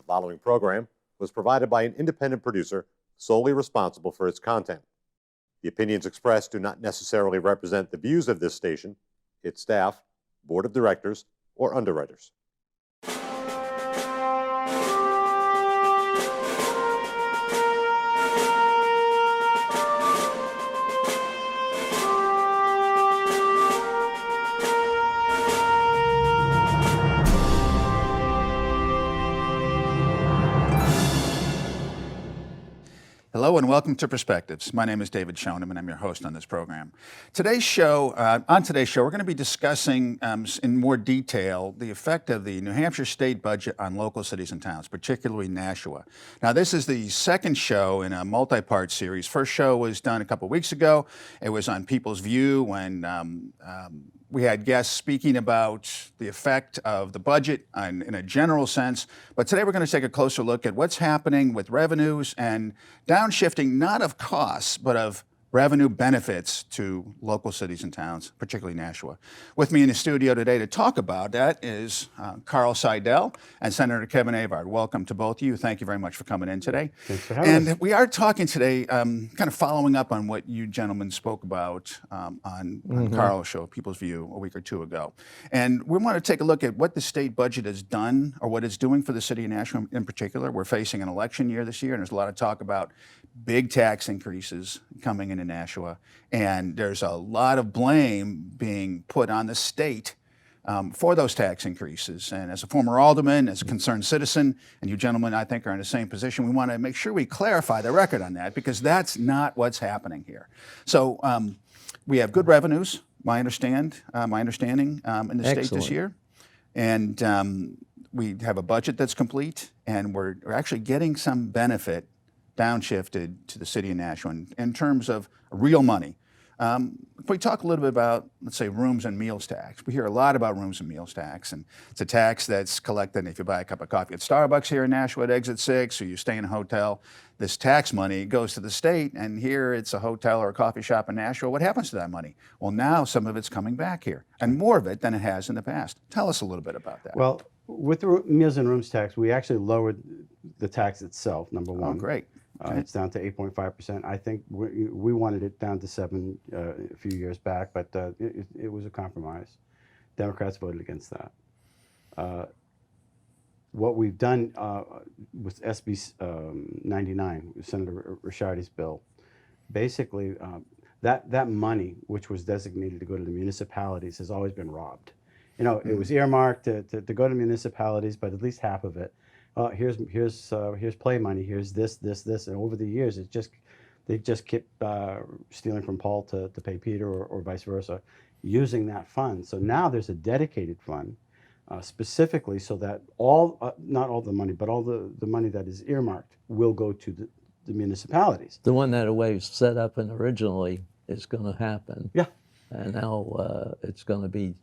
following program was provided by an independent producer solely responsible for its content. The opinions expressed do not necessarily represent the views of this station, its staff, board of directors, or underwriters. Hello and welcome to Perspectives. My name is David Schoneman. I'm your host on this program. On today's show, we're going to be discussing in more detail the effect of the New Hampshire state budget on local cities and towns, particularly Nashua. Now, this is the second show in a multi-part series. First show was done a couple weeks ago. It was on People's View when we had guests speaking about the effect of the budget in a general sense. But today we're going to take a closer look at what's happening with revenues and downshifting, not of costs, but of revenue benefits to local cities and towns, particularly Nashua. With me in the studio today to talk about that is Carl Seidel and Senator Kevin Avard. Welcome to both of you. Thank you very much for coming in today. Thanks for having us. And we are talking today, kind of following up on what you gentlemen spoke about on Carl's show, People's View, a week or two ago. And we want to take a look at what the state budget has done or what it's doing for the city of Nashua in particular. We're facing an election year this year, and there's a lot of talk about big tax increases coming into Nashua, and there's a lot of blame being put on the state for those tax increases. And as a former alderman, as a concerned citizen, and you gentlemen, I think, are in the same position, we want to make sure we clarify the record on that, because that's not what's happening here. So we have good revenues, my understanding, in the state this year, and we have a budget that's complete, and we're actually getting some benefit downshifted to the city of Nashua in terms of real money. If we talk a little bit about, let's say, rooms and meals tax. We hear a lot about rooms and meals tax, and it's a tax that's collected if you buy a cup of coffee at Starbucks here in Nashua at Exit 6, or you stay in a hotel. This tax money goes to the state, and here it's a hotel or a coffee shop in Nashua. What happens to that money? Well, now some of it's coming back here, and more of it than it has in the past. Tell us a little bit about that. Well, with the meals and rooms tax, we actually lowered the tax itself, number one. Oh, great. It's down to 8.5%. I think we wanted it down to 7% a few years back, but it was a compromise. Democrats voted against that. What we've done with SB 99, Senator Ricciardi's bill, basically that money, which was designated to go to the municipalities, has always been robbed. You know, it was earmarked to go to municipalities, but at least half of it. Here's play money. Here's this, and over the years, they just kept stealing from Paul to pay Peter, or vice versa, using that fund. So now there's a dedicated fund, specifically so that not all the money, but all the money that is earmarked will go to the municipalities. The one that was set up and originally is going to happen. Yeah. And now it's going to be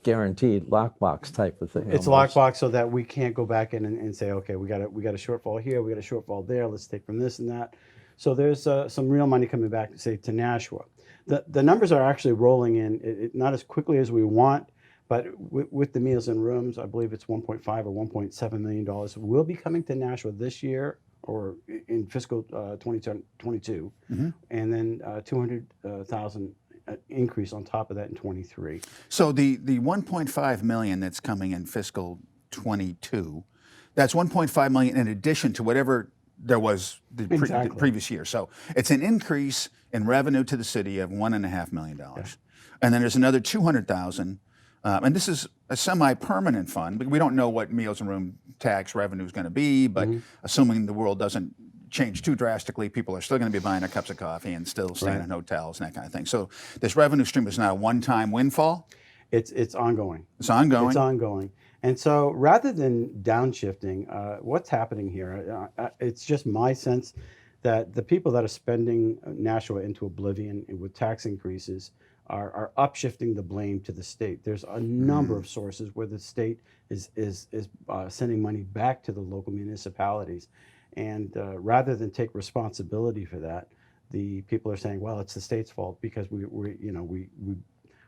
guaranteed lockbox type of thing. It's almost a lockbox, so that we can't go back in and say, okay, we got a shortfall here, we got a shortfall there, let's take from this and that. So there's some real money coming back, say, to Nashua. The numbers are actually rolling in, not as quickly as we want, but with the meals and rooms, I believe it's 1.5 or 1.7 million dollars will be coming to Nashua this year, or in fiscal 2022, and then 200,000 increase on top of that in 23. So the 1.5 million that's coming in fiscal 22, that's 1.5 million in addition to whatever there was the previous year. So it's an increase in revenue to the city of $1.5 million. Yeah. And then there's another 200,000, and this is a semi-permanent fund, but we don't know what meals and room tax revenue is going to be, but assuming the world doesn't change too drastically, people are still going to be buying their cups of coffee and still staying in hotels and that kind of thing. So this revenue stream is not a one-time windfall? It's ongoing. It's ongoing? It's ongoing. And so rather than downshifting, what's happening here, it's just my sense that the people that are spending Nashua into oblivion with tax increases are upshifting the blame to the state. There's a number of sources where the state is sending money back to the local municipalities. And rather than take responsibility for that, the people are saying, well, it's the state's fault because we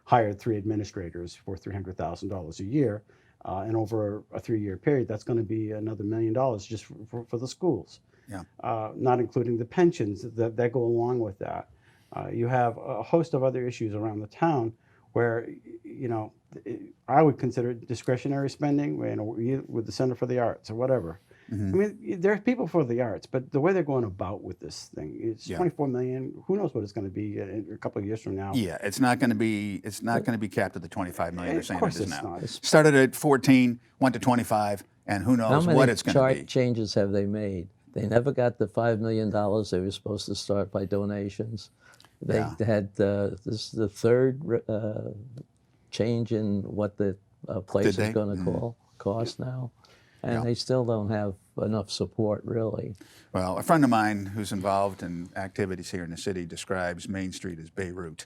hired 3 administrators for $300,000 a year. And over a 3-year period, that's going to be another $1 million just for the schools. Yeah. Not including the pensions that go along with that. You have a host of other issues around the town where, I would consider it discretionary spending, with the Center for the Arts or whatever. I mean, there are people for the arts, but the way they're going about with this thing, it's 24 million. Who knows what it's going to be in a couple of years from now? Yeah, it's not going to be capped at the 25 million they're saying Of course it is it's now. not. Started at 14, went to 25, and who How knows many what it's going to chart be. changes have they made? They never got the $5 million they were supposed to start by donations. They had this is the third change in what the place Did is they? going to cost now, and they still don't have enough support, really. Well, a friend of mine who's involved in activities here in the city describes Main Street as Beirut.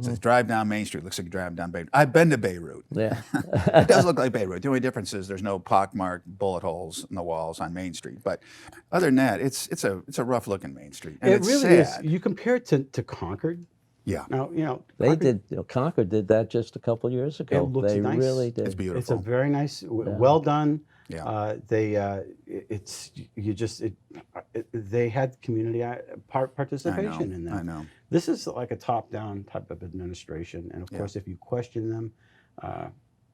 Says, drive down Main Street, looks like you drive down Beirut. I've been to Beirut. Yeah. It does look like Beirut. The only difference is there's no pockmarked bullet holes in the walls on Main Street. But other than that, it's a rough looking Main Street. And It it's really sad. is. You compare it to Concord. Yeah. Now, They Concord, did. Concord did that just a couple years ago. looks They nice. really did. It's beautiful. it's a very nice, well done. Yeah. They had community participation in that. I know. This is like a top-down type of administration, and of course, if you question them,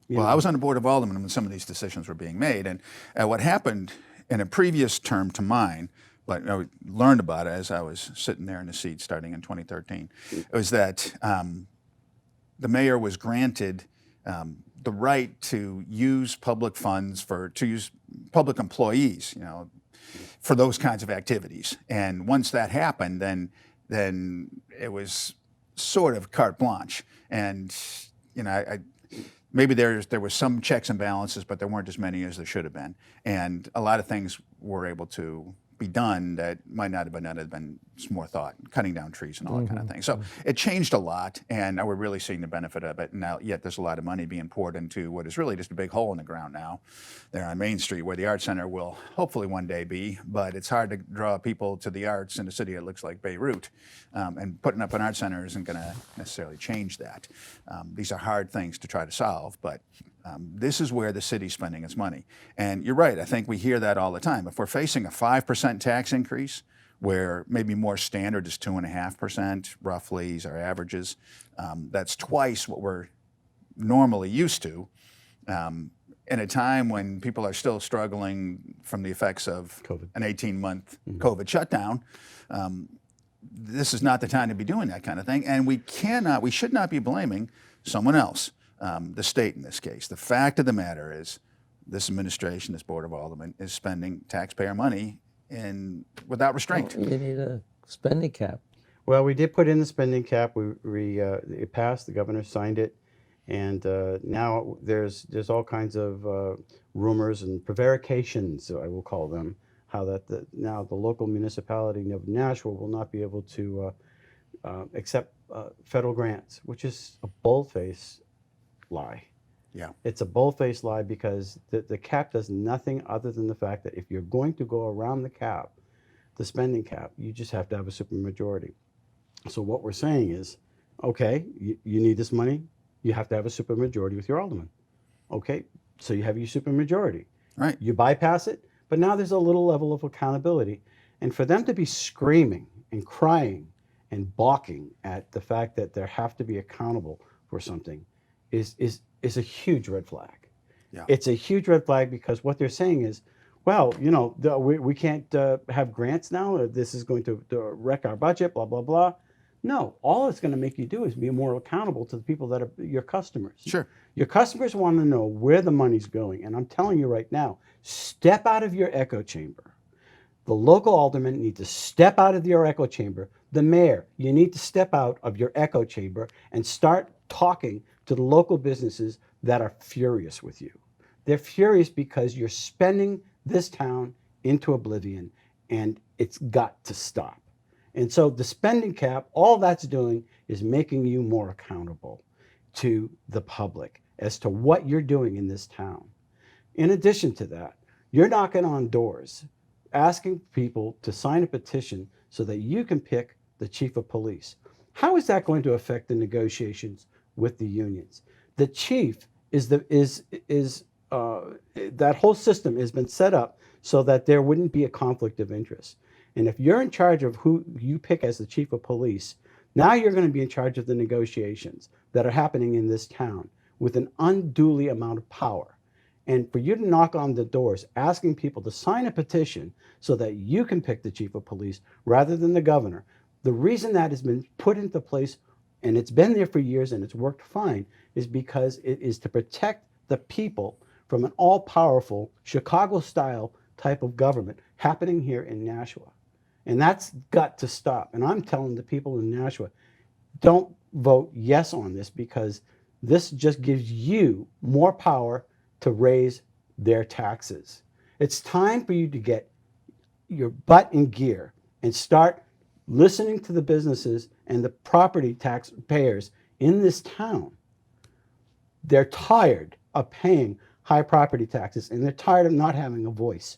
Well, I was on the board of Alderman when some of these decisions were being made, and what happened in a previous term to mine, but I learned about it as I was sitting there in the seat starting in 2013, was that the mayor was granted the right to use public funds to use public employees, for those kinds of activities. And once that happened, then it was sort of carte blanche. And maybe there was some checks and balances, but there weren't as many as there should have been. And a lot of things were able to be done that might not have been some more thought, cutting down trees and all that kind of thing. So it changed a lot, and we're really seeing the benefit of it now. Yet there's a lot of money being poured into what is really just a big hole in the ground now, there on Main Street, where the Art Center will hopefully one day be. But it's hard to draw people to the arts in a city that looks like Beirut, and putting up an art center isn't going to necessarily change that. These are hard things to try to solve, but this is where the city's spending its money. And you're right, I think we hear that all the time. If we're facing a 5% tax increase, where maybe more standard is 2.5%, roughly, is our averages, that's twice what we're normally used to. In a time when people are still struggling from the effects of COVID. an 18-month COVID shutdown, this is not the time to be doing that kind of thing. And we should not be blaming someone else. The state in this case. The fact of the matter is this administration, this Board of Aldermen, is spending taxpayer money without restraint. You need a spending cap. Well, we did put in the spending cap. It passed. The governor signed it, and now there's all kinds of rumors and prevarications, I will call them, how that now the local municipality of Nashua will not be able to accept federal grants, which is a bold-faced lie. Yeah. It's a bold-faced lie because the cap does nothing other than the fact that if you're going to go around the cap, the spending cap, you just have to have a supermajority. So what we're saying is, okay, you need this money, you have to have a supermajority with your alderman. Okay, so you have your supermajority. Right. You bypass it, but now there's a little level of accountability. And for them to be screaming and crying and balking at the fact that they have to be accountable for something is a huge red flag. Yeah. It's a huge red flag because what they're saying is, well, we can't have grants now. This is going to wreck our budget, blah, blah, blah. No, all it's going to make you do is be more accountable to the people that are your customers. Sure. Your customers want to know where the money's going. And I'm telling you right now, step out of your echo chamber. The local aldermen need to step out of your echo chamber. The mayor, you need to step out of your echo chamber and start talking to the local businesses that are furious with you. They're furious because you're spending this town into oblivion, and it's got to stop. And so the spending cap, all that's doing is making you more accountable to the public as to what you're doing in this town. In addition to that, you're knocking on doors, asking people to sign a petition so that you can pick the chief of police. How is that going to affect the negotiations with the unions? The chief is that whole system has been set up so that there wouldn't be a conflict of interest. And if you're in charge of who you pick as the chief of police, now you're going to be in charge of the negotiations that are happening in this town with an unduly amount of power. And for you to knock on the doors asking people to sign a petition so that you can pick the chief of police rather than the governor, the reason that has been put into place, and it's been there for years and it's worked fine, is because it is to protect the people from an all-powerful Chicago-style type of government happening here in Nashua. And that's got to stop. And I'm telling the people in Nashua, don't vote yes on this, because this just gives you more power to raise their taxes. It's time for you to get your butt in gear and start listening to the businesses and the property taxpayers in this town. They're tired of paying high property taxes, and they're tired of not having a voice.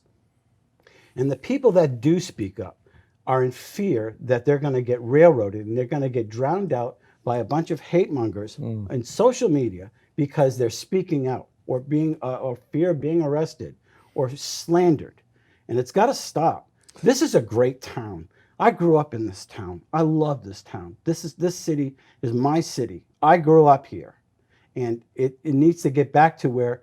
And the people that do speak up are in fear that they're going to get railroaded and they're going to get drowned out by a bunch of hate mongers in social media because they're speaking out, or being or fear of being arrested or slandered. And it's got to stop. This is a great town. I grew up in this town. I love this town. This city is my city. I grew up here, and it needs to get back to where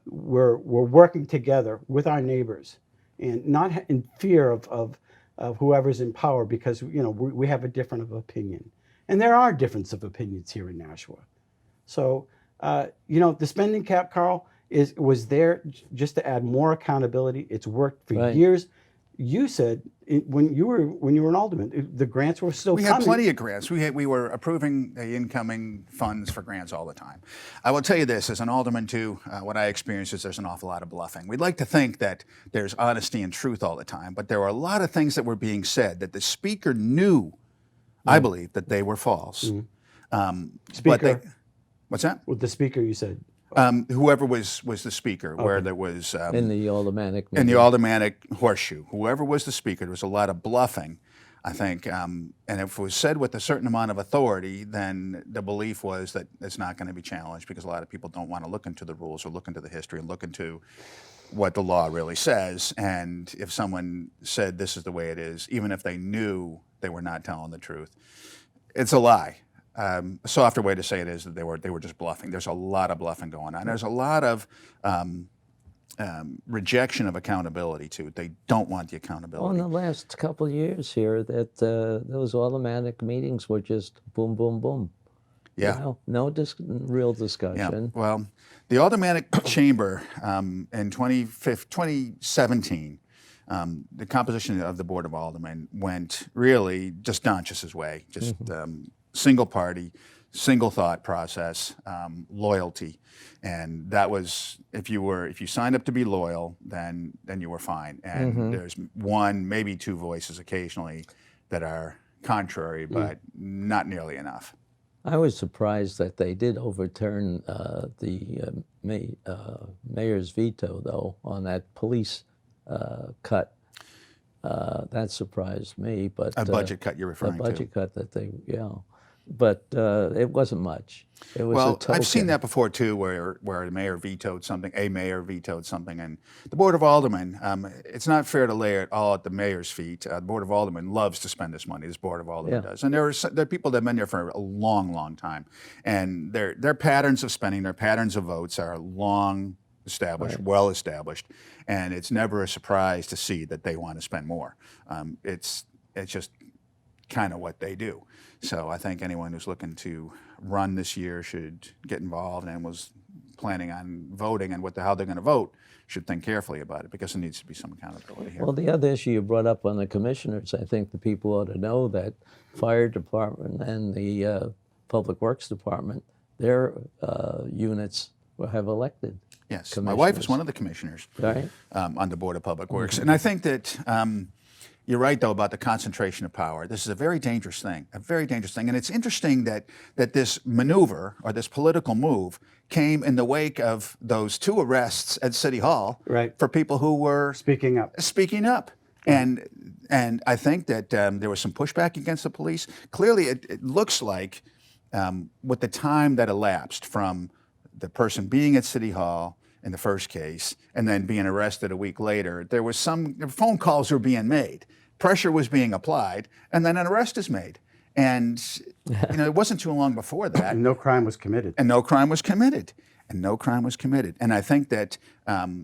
we're working together with our neighbors, and not in fear of whoever's in power, because we have a different of opinion, and there are differences of opinions here in Nashua. So the spending cap, Carl, was there just to add more accountability. It's worked for years. You said when you were an alderman, the grants were still coming. We had plenty of grants. We were approving the incoming funds for grants all the time. I will tell you this, as an alderman too, what I experienced is there's an awful lot of bluffing. We'd like to think that there's honesty and truth all the time, but there were a lot of things that were being said that the speaker knew, I believe, that they were false. Speaker. What's that? With the speaker, you said. Whoever was the speaker, where there was in the Aldermantic in the Aldermantic horseshoe, whoever was the speaker, there was a lot of bluffing, I think. And if it was said with a certain amount of authority, then the belief was that it's not going to be challenged, because a lot of people don't want to look into the rules or look into the history and look into what the law really says. And if someone said this is the way it is, even if they knew they were not telling the truth, it's a lie. A softer way to say it is that they were just bluffing. There's a lot of bluffing going on. There's a lot of rejection of accountability too. They don't want the accountability. Well, in the last couple of years here, that those Aldermanic meetings were just boom, boom, boom. Yeah. No real discussion. Yeah. Well, the Aldermanic Chamber in 2017, the composition of the Board of Aldermen went really just Donches's way, just single party, single thought process, loyalty, and that was if you signed up to be loyal, then you were fine. And there's one, maybe two voices occasionally that are contrary, but not nearly enough. I was surprised that they did overturn the mayor's veto, though, on that police cut. That surprised me. But A budget cut you're referring to. A budget cut that they, But it wasn't much. It was a token. I've seen that before too, where a mayor vetoed something, and the Board of Aldermen. It's not fair to lay it all at the mayor's feet. The Board of Aldermen loves to spend this money. This Board of Aldermen does, and there are people that have been there for a long, long time, and their patterns of spending, their patterns of votes are long established, well established, and it's never a surprise to see that they want to spend more. It's just kind of what they do. So I think anyone who's looking to run this year should get involved, and was planning on voting and how they're going to vote should think carefully about it, because there needs to be some accountability here. Well, the other issue you brought up on the commissioners, I think the people ought to know that fire department and the public works department, their units have elected. Yes, my wife is one of the commissioners on the Board of Public Works, and I think that you're right, though, about the concentration of power. This is a very dangerous thing, and it's interesting that this maneuver, or this political move, came in the wake of those 2 arrests at City Hall for people who were speaking up. And I think that there was some pushback against the police. Clearly, it looks like with the time that elapsed from the person being at City Hall in the first case, and then being arrested a week later, there was some phone calls were being made, pressure was being applied, and then an arrest is made. And it wasn't too long before that. And no crime was committed. And no crime was committed. And no crime was committed. And I think that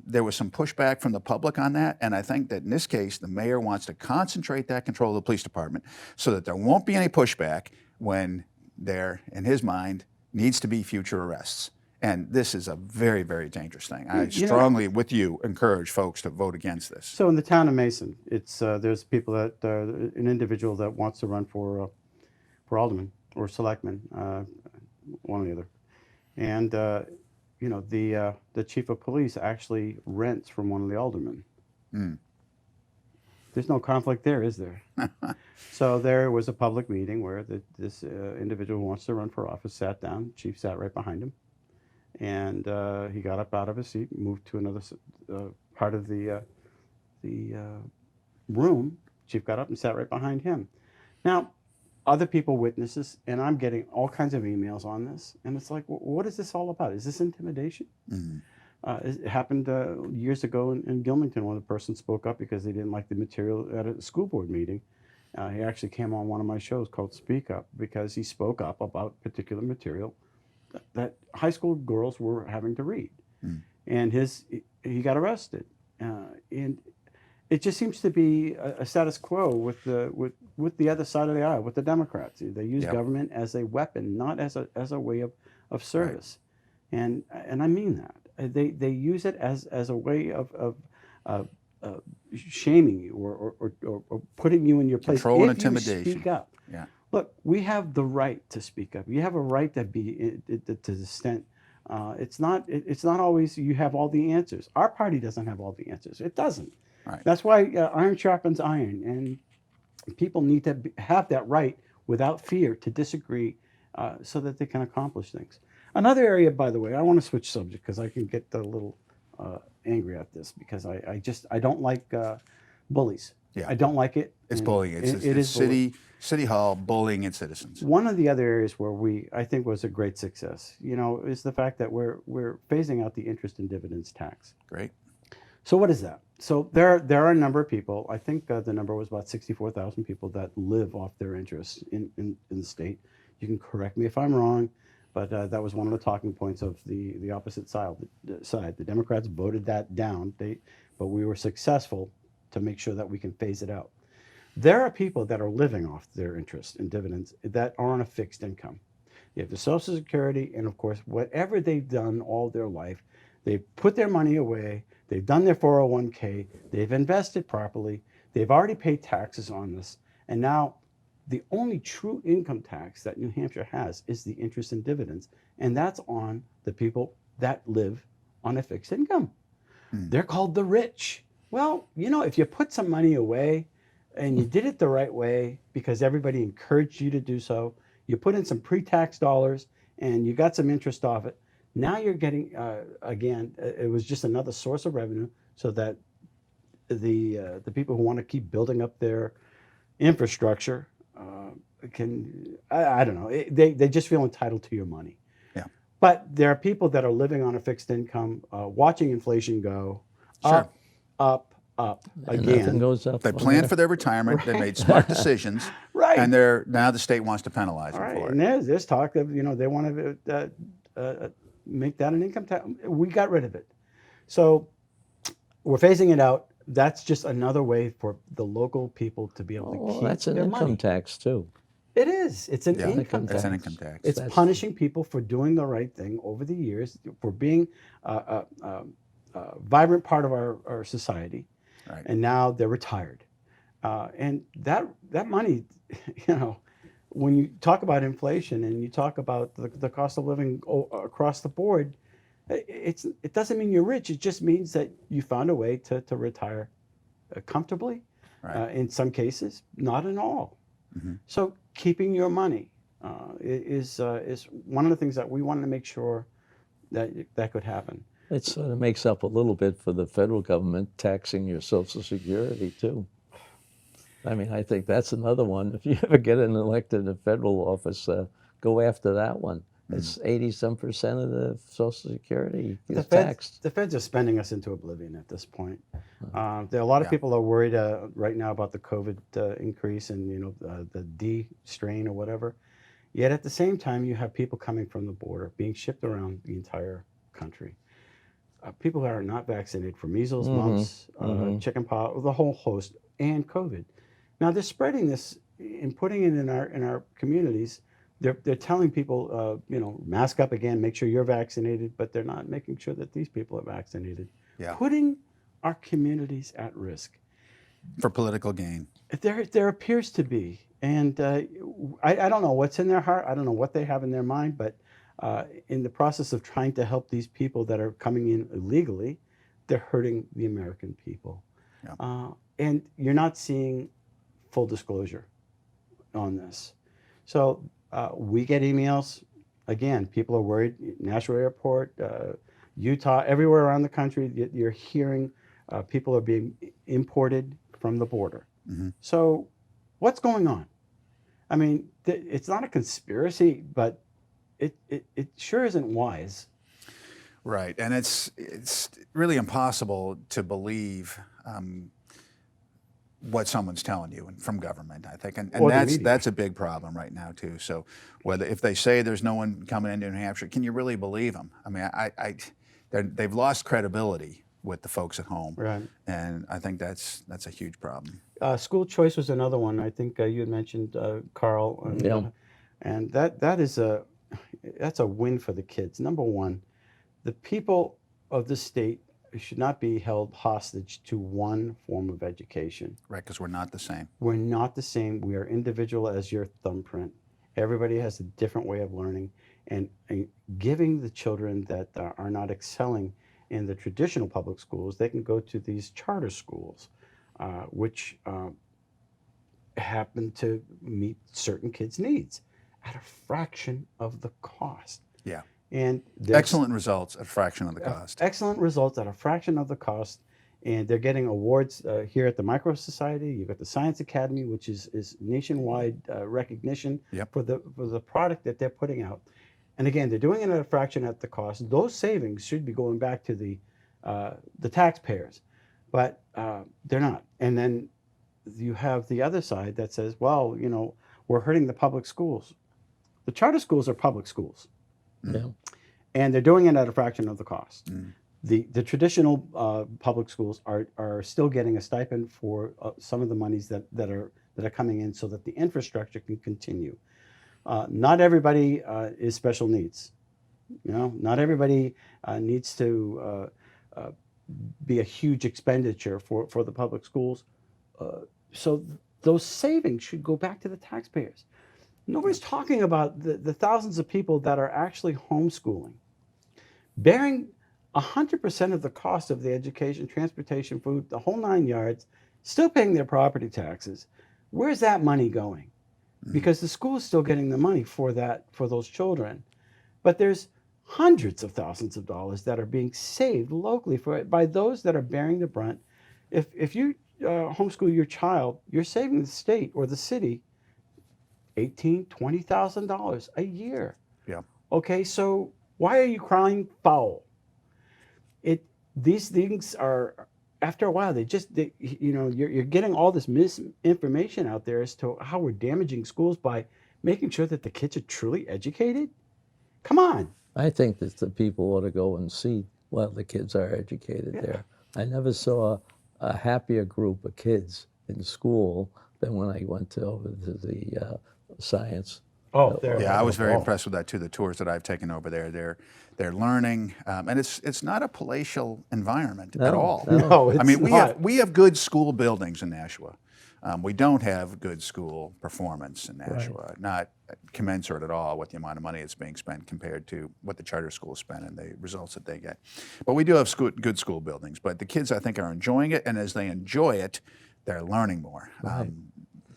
there was some pushback from the public on that. And I think that in this case, the mayor wants to concentrate that control of the police department so that there won't be any pushback when there, in his mind, needs to be future arrests. And this is a very, very dangerous thing. I strongly, with you, encourage folks to vote against this. So in the town of Mason, it's there's people that an individual that wants to run for alderman or selectman, one or the other, and the chief of police actually rents from one of the aldermen. There's no conflict there, is there? So there was a public meeting where this individual who wants to run for office sat down. Chief sat right behind him, and he got up out of his seat, moved to another part of the room. Chief got up and sat right behind him. Now, other people witnesses, and I'm getting all kinds of emails on this, and it's like, what is this all about? Is this intimidation? It happened years ago in Gilmington when a person spoke up because they didn't like the material at a school board meeting. He actually came on one of my shows called Speak Up because he spoke up about particular material that high school girls were having to read. And he got arrested. And it just seems to be a status quo with the other side of the aisle, with the Democrats. They use government as a weapon, not as a way of service. Right. And I mean that. They use it as a way of shaming you or putting you in your place. Control and if intimidation. You speak up. Yeah. Look, we have the right to speak up. You have a right to be to the extent. It's not always you have all the answers. Our party doesn't have all the answers. It doesn't. Right. That's why iron sharpens iron, and people need to have that right without fear to disagree, so that they can accomplish things. Another area, by the way, I want to switch subject because I can get a little angry at this because I don't like bullies. Yeah. I don't like it. It's bullying. It's city hall bullying its citizens. One of the other areas where I think was a great success, is the fact that we're phasing out the interest and dividends tax. Great. So what is that? So there are a number of people. I think the number was about 64,000 people that live off their interest in the state. You can correct me if I'm wrong, but that was one of the talking points of the opposite side. The Democrats voted that down, but we were successful to make sure that we can phase it out. There are people that are living off their interest and dividends that are on a fixed income. You have the Social Security, and of course, whatever they've done all their life, they've put their money away, they've done their 401k, they've invested properly, they've already paid taxes on this, and now the only true income tax that New Hampshire has is the interest and dividends, and that's on the people that live on a fixed income. They're called the rich. Well, if you put some money away and you did it the right way because everybody encouraged you to do so, you put in some pre-tax dollars and you got some interest off it, now you're getting, again, it was just another source of revenue so that the people who want to keep building up their infrastructure I don't know, they just feel entitled to your money. Yeah. But there are people that are living on a fixed income, watching inflation go up, up, up And again. nothing goes up. They on planned there. for their retirement. They made smart decisions. Right. And now the state wants to penalize All them right, for and it. there's talk of, they want to make that an income tax. We got rid of it. So we're phasing it out. That's just another way for the local people to be able to Oh, keep that's an their income money. tax too. It is. It's an Yeah, income it's tax. an income tax. It's That's- punishing people for doing the right thing over the years, for being a vibrant part of our society. Right. And now they're retired. And that money, when you talk about inflation and you talk about the cost of living across the board, it doesn't mean you're rich. It just means that you found a way to retire comfortably. Right. In some cases, not in all. Mhm. So keeping your money is one of the things that we wanted to make sure that could happen. It sort of makes up a little bit for the federal government taxing your Social Security too. I mean, I think that's another one. If you ever get an elected in a federal office, go after that one. It's 80-some% of the Social Security The is feds, taxed. the feds are spending us into oblivion at this point. There are a lot of people are worried right now about the COVID increase and the D strain or whatever. Yet at the same time, you have people coming from the border being shipped around the entire country. People that are not vaccinated for measles, mumps, chickenpox, the whole host, and COVID. Now they're spreading this and putting it in our communities. They're telling people, mask up again, make sure you're vaccinated, but they're not making sure that these people are vaccinated, Yeah. putting our communities at risk. For political gain. There appears to be, and I don't know what's in their heart. I don't know what they have in their mind, but in the process of trying to help these people that are coming in illegally, they're hurting the American people. Yeah. And you're not seeing full disclosure on this. So we get emails. Again, people are worried. Nashua Airport, Utah, everywhere around the country, you're hearing people are being imported from the border. So what's going on? I mean, it's not a conspiracy, but it sure isn't wise. Right, and it's really impossible to believe what someone's telling you from government, I think, and Or the media. that's a big problem right now too. So if they say there's no one coming into New Hampshire, can you really believe them? I mean, they've lost credibility with the folks at home, Right. and I think that's a huge problem. School choice was another one. I think you had mentioned Carl, and, Yeah. And that's a win for the kids. Number one, the people of the state should not be held hostage to one form of education. Right, because we're not the same. We're not the same. We are individual as your thumbprint. Everybody has a different way of learning, and giving the children that are not excelling in the traditional public schools, they can go to these charter schools, which happen to meet certain kids' needs at a fraction of the cost. Yeah. And Excellent results at a fraction of the cost. Excellent results at a fraction of the cost. And they're getting awards here at the Micro Society. You've got the Science Academy, which is nationwide recognition for the product that they're putting out. And again, they're doing it at a fraction of the cost. Those savings should be going back to the taxpayers, but they're not. And then you have the other side that says, well, we're hurting the public schools. The charter schools are public schools. Yeah. And they're doing it at a fraction of the cost. The traditional public schools are still getting a stipend for some of the monies that are coming in so that the infrastructure can continue. Not everybody is special needs. Not everybody needs to be a huge expenditure for the public schools. So those savings should go back to the taxpayers. Nobody's talking about the thousands of people that are actually homeschooling, bearing 100% of the cost of the education, transportation, food, the whole 9 yards, still paying their property taxes. Where's that money going? Because the school is still getting the money for those children. But there's hundreds of thousands of dollars that are being saved locally by those that are bearing the brunt. If you homeschool your child, you're saving the state or the city $18,000, $20,000 a year. Yeah. Okay, so why are you crying foul? These things are, after a while, you're getting all this misinformation out there as to how we're damaging schools by making sure that the kids are truly educated. Come on. I think that the people ought to go and see while the kids are educated there. I never saw a happier group of kids in school than when I went over to the science. Yeah, I was very impressed with that too. The tours that I've taken over there, they're learning, and it's not a palatial environment at all. No, it's I mean, not. we have good school buildings in Nashua. We don't have good school performance in Nashua, not commensurate at all with the amount of money that's being spent compared to what the charter schools spend and the results that they get. But we do have good school buildings. But the kids, I think, are enjoying it, and as they enjoy it, they're learning more.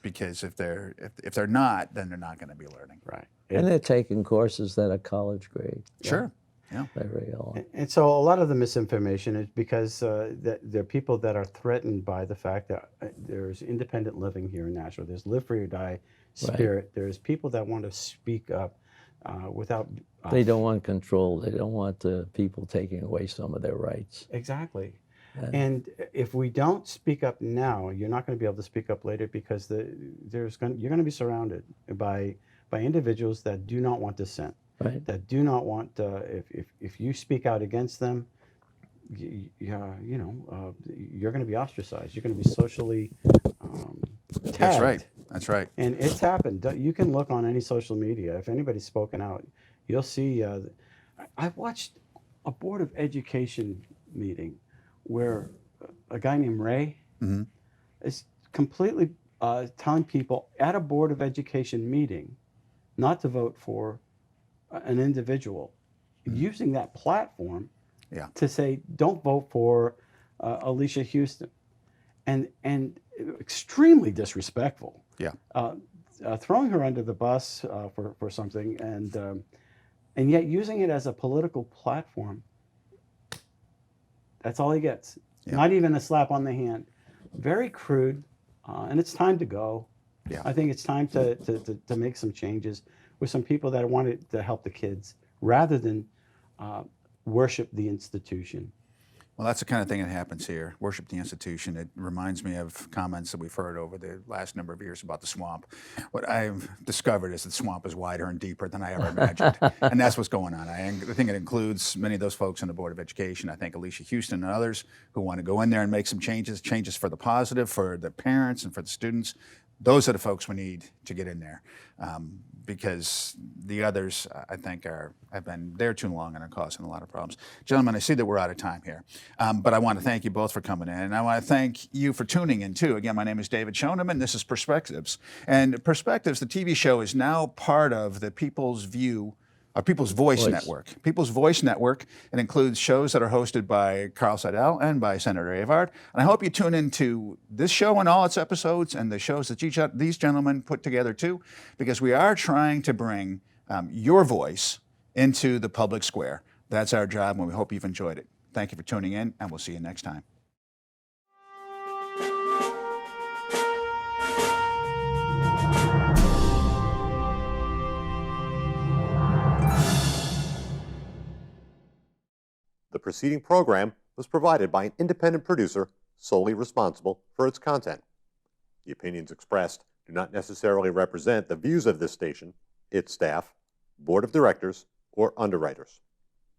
Because if they're not, then they're not going to be learning. Right. And they're taking courses that are college grade. Sure. Yeah. And so a lot of the misinformation is because there are people that are threatened by the fact that there's independent living here in Nashua. There's live free or die spirit. There's people that want to speak up without They don't want control. They don't want people taking away some of their rights. Exactly. And if we don't speak up now, you're not going to be able to speak up later, because you're going to be surrounded by individuals that do not want dissent, Right. that do not want, if you speak out against them, you're going to be ostracized. You're going to be socially tagged. That's right. That's right. And it's happened. You can look on any social media. If anybody's spoken out, you'll see. I watched a Board of Education meeting where a guy named Ray is completely telling people at a Board of Education meeting not to vote for an individual, using that platform to say, don't vote for Alicia Houston, and extremely disrespectful. Yeah. Throwing her under the bus for something, and yet using it as a political platform. That's all he gets. Yeah. Not even a slap on the hand. Very crude, and it's time to go. Yeah. I think it's time to make some changes with some people that wanted to help the kids rather than worship the institution. Well, that's the kind of thing that happens here. Worship the institution. It reminds me of comments that we've heard over the last number of years about the swamp. What I've discovered is that the swamp is wider and deeper than I ever imagined. And that's what's going on. I think it includes many of those folks on the Board of Education. I think Alicia Houston and others who want to go in there and make some changes for the positive, for the parents and for the students. Those are the folks we need to get in there, because the others, I think, have been there too long and are causing a lot of problems. Gentlemen, I see that we're out of time here, but I want to thank you both for coming in, and I want to thank you for tuning in, too. Again, my name is David Schoneman. This is Perspectives. And Perspectives, the TV show, is now part of the People's Voice Network. People's Voice Network. It includes shows that are hosted by Carl Seidel and by Senator Avard. And I hope you tune into this show and all its episodes and the shows that these gentlemen put together too, because we are trying to bring your voice into the public square. That's our job, and we hope you've enjoyed it. Thank you for tuning in, and we'll see you next time. The preceding program was provided by an independent producer solely responsible for its content. The opinions expressed do not necessarily represent the views of this station, its staff, board of directors, or underwriters.